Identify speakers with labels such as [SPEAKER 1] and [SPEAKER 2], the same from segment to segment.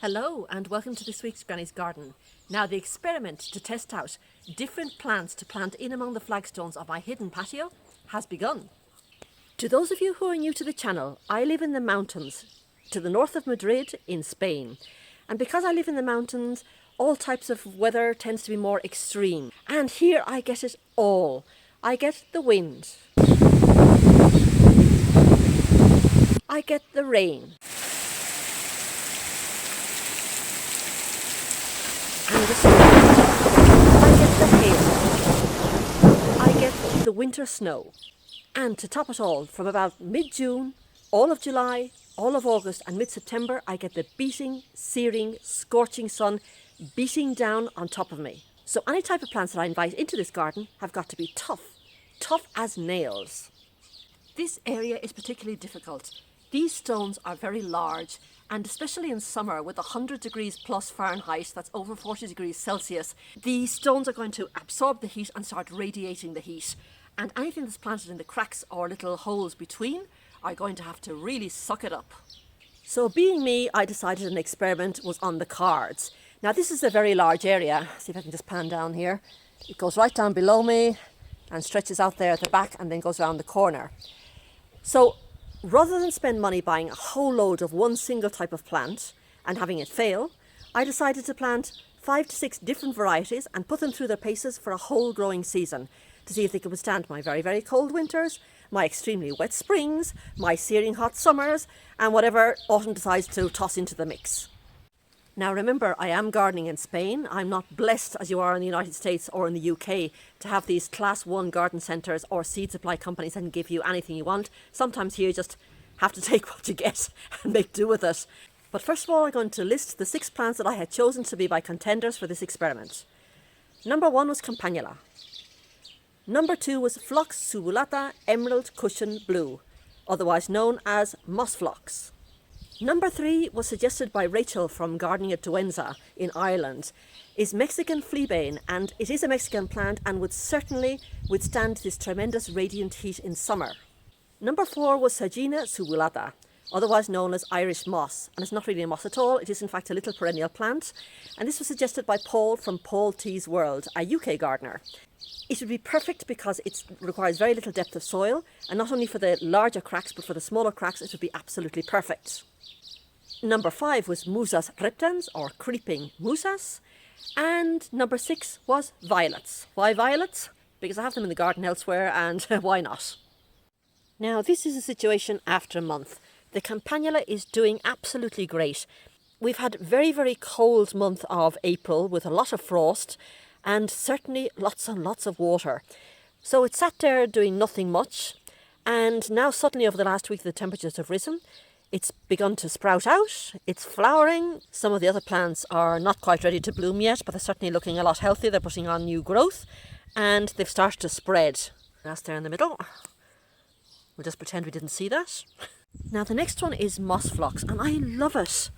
[SPEAKER 1] Hello and welcome to this week's Granny's Garden. Now the experiment to test out different plants to plant in among the flagstones of my hidden patio has begun. To those of you who are new to the channel, I live in the mountains to the north of Madrid in Spain. And because I live in the mountains, all types of weather tends to be more extreme. And here I get it all. I get the wind. I get the rain. And the snow. I get the hail. I get the winter snow. And to top it all, from about mid-June, all of July, all of August and mid-September, I get the beating, searing, scorching sun beating down on top of me. So any type of plants that I invite into this garden have got to be tough as nails. This area is particularly difficult. These stones are very large, and especially in summer with 100 degrees plus Fahrenheit, that's over 40 degrees Celsius, the stones are going to absorb the heat and start radiating the heat. And anything that's planted in the cracks or little holes between are going to have to really suck it up. So being me, I decided an experiment was on the cards. Now this is a very large area. See if I can just pan down here. It goes right down below me and stretches out there at the back and then goes around the corner. So rather than spend money buying a whole load of one single type of plant and having it fail, I decided to plant 5 to 6 different varieties and put them through their paces for a whole growing season to see if they could withstand my very, very cold winters, my extremely wet springs, my searing hot summers, and whatever autumn decides to toss into the mix. Now remember, I am gardening in Spain. I'm not blessed as you are in the United States or in the UK to have these class 1 garden centres or seed supply companies that can give you anything you want. Sometimes here you just have to take what you get and make do with it. But first of all, I'm going to list the 6 plants that I had chosen to be my contenders for this experiment. Number 1 was Campanula. Number 2 was Phlox subulata Emerald Cushion Blue, otherwise known as moss phlox. Number 3 was suggested by Rachel from Gardening at Duenza in Ireland, is Mexican Fleabane, and it is a Mexican plant and would certainly withstand this tremendous radiant heat in summer. Number 4 was Sagina subulata, otherwise known as Irish moss, and it's not really a moss at all, it is in fact a little perennial plant, and this was suggested by Paul from Paul T's World, a UK gardener. It would be perfect because it requires very little depth of soil, and not only for the larger cracks but for the smaller cracks it would be absolutely perfect. Number 5 was Musas reptans, or creeping musas, and number 6 was violets. Why violets? Because I have them in the garden elsewhere, and why not? Now this is a situation after a month. The Campanula is doing absolutely great. We've had very, very cold month of April with a lot of frost and certainly lots and lots of water. So it sat there doing nothing much, and now suddenly over the last week the temperatures have risen. It's begun to sprout out, it's flowering. Some of the other plants are not quite ready to bloom yet, but they're certainly looking a lot healthier. They're putting on new growth and they've started to spread. That's there in the middle. We'll just pretend we didn't see that. Now the next one is moss phlox, and I love it.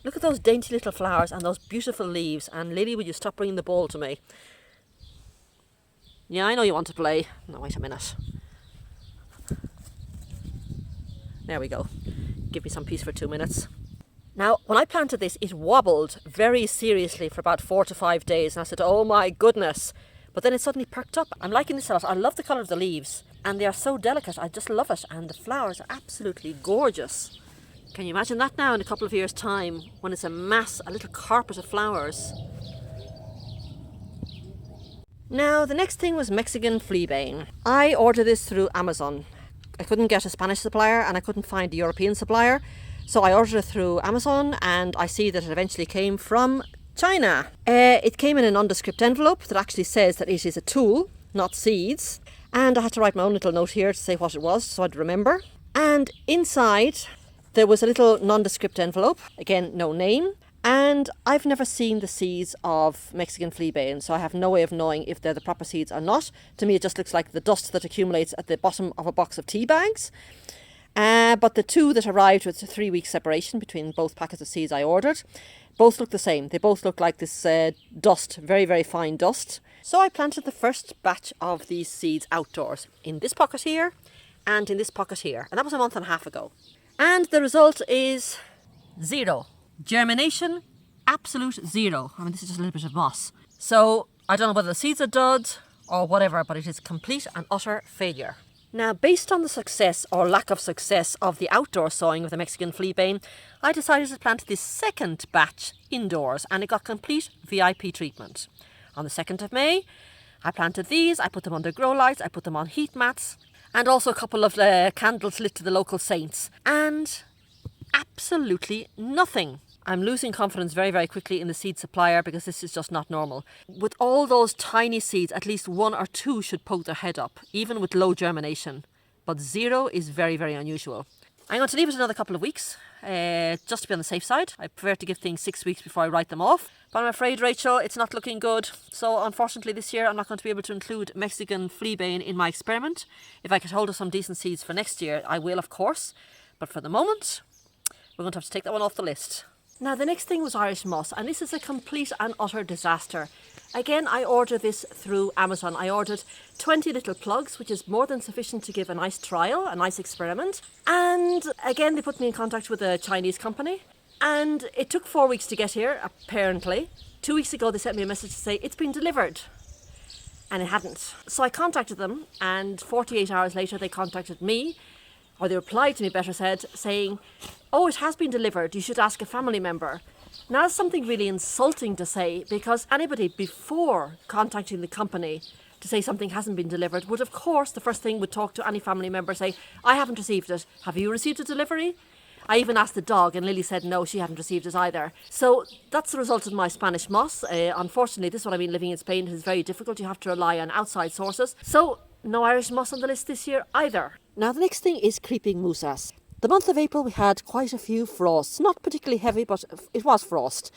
[SPEAKER 1] Look at those dainty little flowers and those beautiful leaves. And Lily, will you stop bringing the ball to me? Yeah, I know you want to play. No, wait a minute. There we go. Give me some peace for 2 minutes. Now, when I planted this, it wobbled very seriously for about 4 to 5 days. And I said, oh my goodness. But then it suddenly perked up. I'm liking this a lot. I love the colour of the leaves. And they are so delicate. I just love it. And the flowers are absolutely gorgeous. Can you imagine that now in a couple of years' time when it's a mass, a little carpet of flowers? Now, the next thing was Mexican Fleabane. I ordered this through Amazon. I couldn't get a Spanish supplier and I couldn't find a European supplier. So I ordered it through Amazon and I see that it eventually came from China. It came in a nondescript envelope that actually says that it is a tool, not seeds. And I had to write my own little note here to say what it was so I'd remember. And inside there was a little nondescript envelope, again no name. And I've never seen the seeds of Mexican Fleabane, so I have no way of knowing if they're the proper seeds or not. To me it just looks like the dust that accumulates at the bottom of a box of tea bags. But the 2 that arrived with a 3-week separation between both packets of seeds I ordered, both look the same. They both look like this dust, very, very fine dust. So I planted the first batch of these seeds outdoors, in this pocket here and in this pocket here. And that was a month and a half ago. And the result is zero. Germination, absolute zero. I mean, this is just a little bit of moss. So I don't know whether the seeds are dud or whatever, but it is complete and utter failure. Now, based on the success or lack of success of the outdoor sowing of the Mexican Fleabane, I decided to plant this second batch indoors, and it got complete VIP treatment. On the 2nd of May, I planted these, I put them under grow lights, I put them on heat mats, and also a couple of candles lit to the local saints. And absolutely nothing. I'm losing confidence very, very quickly in the seed supplier because this is just not normal. With all those tiny seeds, at least 1 or 2 should poke their head up, even with low germination. But 0 is very, very unusual. I'm going to leave it another couple of weeks, just to be on the safe side. I prefer to give things 6 weeks before I write them off. But I'm afraid, Rachel, it's not looking good. So unfortunately this year I'm not going to be able to include Mexican Fleabane in my experiment. If I get hold of some decent seeds for next year, I will, of course. But for the moment, we're going to have to take that one off the list. Now, the next thing was Irish moss, and this is a complete and utter disaster. Again, I ordered this through Amazon. I ordered 20 little plugs, which is more than sufficient to give a nice trial, a nice experiment. And again, they put me in contact with a Chinese company. And it took 4 weeks to get here, apparently. 2 weeks ago, they sent me a message to say it's been delivered. And it hadn't. So I contacted them, and 48 hours later, they contacted me. Or they replied to me, better said, saying, oh, it has been delivered, you should ask a family member. Now, that's something really insulting to say, because anybody before contacting the company to say something hasn't been delivered would, of course, the first thing would talk to any family member, say, I haven't received it. Have you received a delivery? I even asked the dog, and Lily said no, she hadn't received it either. So that's the result of my Spanish moss. Unfortunately, this is what I mean, living in Spain is very difficult. You have to rely on outside sources. So no Irish moss on the list this year either. Now, the next thing is creeping musas. The month of April, we had quite a few frosts. Not particularly heavy, but it was frost.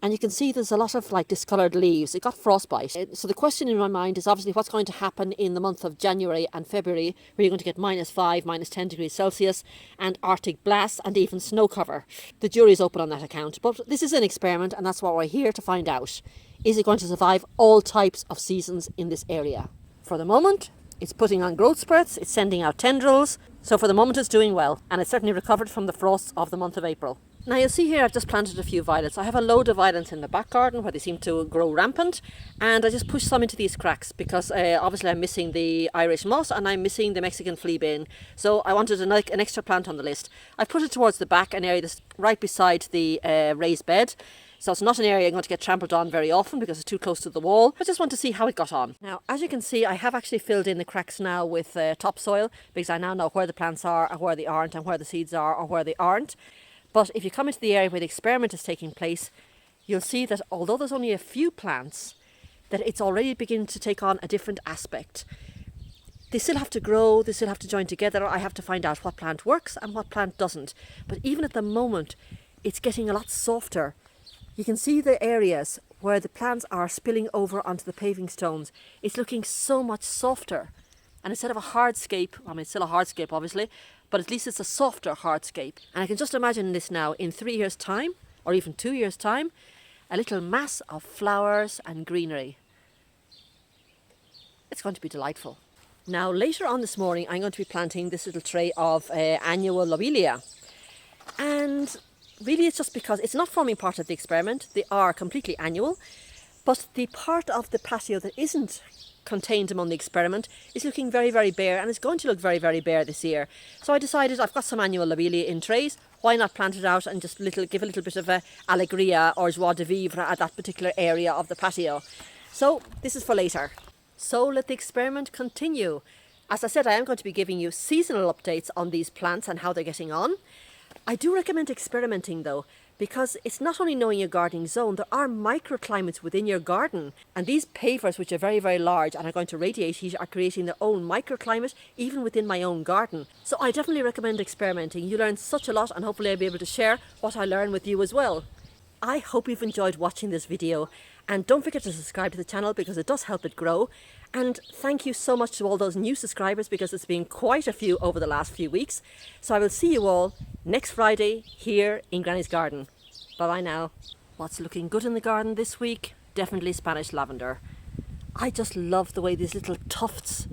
[SPEAKER 1] And you can see there's a lot of discoloured leaves. It got frostbite. So the question in my mind is obviously what's going to happen in the month of January and February, where you're going to get -5, -10 degrees Celsius and Arctic blasts and even snow cover. The jury's open on that account. But this is an experiment, and that's what we're here to find out. Is it going to survive all types of seasons in this area? For the moment, it's putting on growth spurts, it's sending out tendrils. So for the moment it's doing well, and it's certainly recovered from the frosts of the month of April. Now you'll see here I've just planted a few violets. I have a load of violets in the back garden where they seem to grow rampant, and I just pushed some into these cracks because obviously I'm missing the Irish moss and I'm missing the Mexican Fleabane. So I wanted an extra plant on the list. I put it towards the back, an area that's right beside the raised bed. So it's not an area I'm going to get trampled on very often because it's too close to the wall. I just want to see how it got on. Now, as you can see, I have actually filled in the cracks now with topsoil because I now know where the plants are and where they aren't, and where the seeds are or where they aren't. But if you come into the area where the experiment is taking place, you'll see that although there's only a few plants, that it's already beginning to take on a different aspect. They still have to grow, they still have to join together. I have to find out what plant works and what plant doesn't. But even at the moment, it's getting a lot softer. You can see the areas where the plants are spilling over onto the paving stones. It's looking so much softer. And instead of a hardscape, I mean, it's still a hardscape, obviously, but at least it's a softer hardscape. And I can just imagine this now in 3 years' time, or even 2 years' time, a little mass of flowers and greenery. It's going to be delightful. Now, later on this morning, I'm going to be planting this little tray of annual Lobelia. And really, it's just because it's not forming part of the experiment. They are completely annual. But the part of the patio that isn't contained among the experiment is looking very, very bare, and it's going to look very, very bare this year. So I decided I've got some annual Lobelia in trays. Why not plant it out and just give a little bit of a alegria or joie de vivre at that particular area of the patio. So this is for later. So let the experiment continue. As I said, I am going to be giving you seasonal updates on these plants and how they're getting on. I do recommend experimenting though, because it's not only knowing your gardening zone, there are microclimates within your garden. And these pavers, which are very, very large and are going to radiate heat, are creating their own microclimate, even within my own garden. So I definitely recommend experimenting. You learn such a lot, and hopefully I'll be able to share what I learn with you as well. I hope you've enjoyed watching this video, and don't forget to subscribe to the channel because it does help it grow. And thank you so much to all those new subscribers, because it's been quite a few over the last few weeks. So I will see you all next Friday here in Granny's garden. Bye bye now. What's looking good in the garden this week? Definitely Spanish lavender. I just love the way these little tufts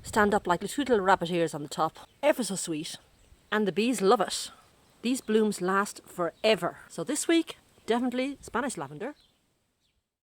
[SPEAKER 1] stand up like little rabbit ears on the top. Ever so sweet. And the bees love it. These blooms last forever. So this week, definitely Spanish lavender.